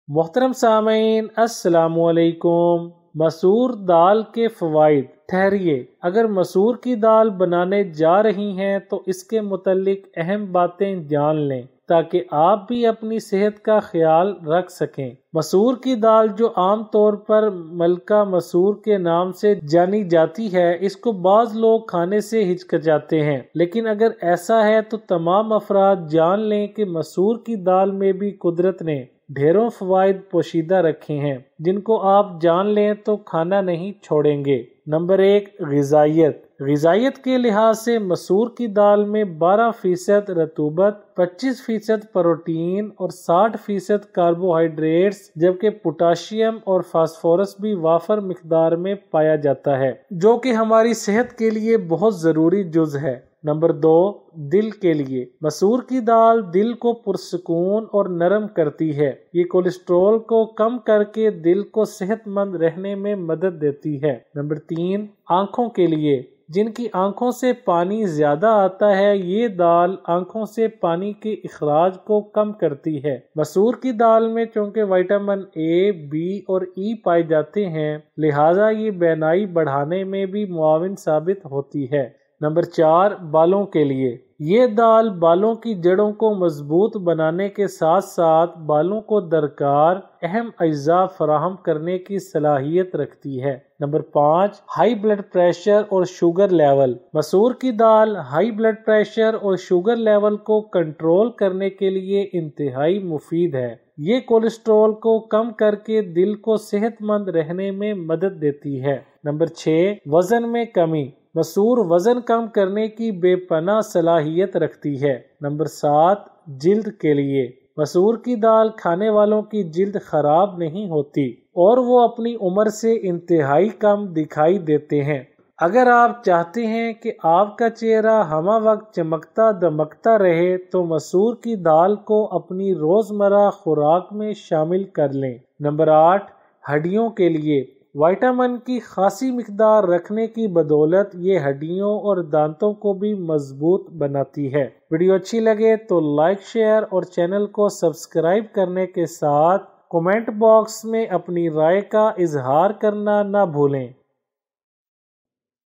محترم سامعین السلام علیکم۔ مسور دال کے فوائد۔ ٹھہریے، اگر مسور کی دال بنانے جا رہی ہیں تو اس کے متعلق اہم باتیں جان لیں تاکہ آپ بھی اپنی صحت کا خیال رکھ سکیں۔ مسور کی دال جو عام طور پر ملکہ مسور کے نام سے جانی جاتی ہے، اس کو بعض لوگ کھانے سے ہچکچاتے ہیں، لیکن اگر ایسا ہے تو تمام افراد جان لیں کہ مسور کی دال میں بھی قدرت نے ڈھیروں فوائد پوشیدہ رکھے ہیں جن کو آپ جان لیں تو کھانا نہیں چھوڑیں گے۔ نمبر 1، غذائیت۔ غذائیت کے لحاظ سے مسور کی دال میں 12% رطوبت، 25% پروٹین اور 60% کاربوہائیڈریٹس جبکہ پوٹاشیم اور فاسفورس بھی وافر مقدار میں پایا جاتا ہے، جو کہ ہماری صحت کے لیے بہت ضروری جز ہے۔ نمبر 2، دل کے لیے۔ مسور کی دال دل کو پرسکون اور نرم کرتی ہے۔ یہ کولیسٹرول کو کم کر کے دل کو صحت مند رہنے میں مدد دیتی ہے۔ نمبر 3، آنکھوں کے لیے۔ جن کی آنکھوں سے پانی زیادہ آتا ہے، یہ دال آنکھوں سے پانی کے اخراج کو کم کرتی ہے۔ مسور کی دال میں چونکہ وٹامن اے، بی اور ای پائے جاتے ہیں، لہٰذا یہ بینائی بڑھانے میں بھی معاون ثابت ہوتی ہے۔ نمبر 4، بالوں کے لیے۔ یہ دال بالوں کی جڑوں کو مضبوط بنانے کے ساتھ ساتھ بالوں کو درکار اہم اجزاء فراہم کرنے کی صلاحیت رکھتی ہے۔ نمبر 5، ہائی بلڈ پریشر اور شوگر لیول۔ مسور کی دال ہائی بلڈ پریشر اور شوگر لیول کو کنٹرول کرنے کے لیے انتہائی مفید ہے۔ یہ کولیسٹرول کو کم کر کے دل کو صحت مند رہنے میں مدد دیتی ہے۔ نمبر 6، وزن میں کمی۔ مسور وزن کم کرنے کی بے پناہ صلاحیت رکھتی ہے۔ نمبر 7، جلد کے لیے۔ مسور کی دال کھانے والوں کی جلد خراب نہیں ہوتی اور وہ اپنی عمر سے انتہائی کم دکھائی دیتے ہیں۔ اگر آپ چاہتے ہیں کہ آپ کا چہرہ ہمہ وقت چمکتا دمکتا رہے تو مسور کی دال کو اپنی روزمرہ خوراک میں شامل کر لیں۔ نمبر 8، ہڈیوں کے لیے۔ وٹامن کی خاصی مقدار رکھنے کی بدولت یہ ہڈیوں اور دانتوں کو بھی مضبوط بناتی ہے۔ ویڈیو اچھی لگے تو لائک، شیئر اور چینل کو سبسکرائب کرنے کے ساتھ کمنٹ باکس میں اپنی رائے کا اظہار کرنا نہ بھولیں۔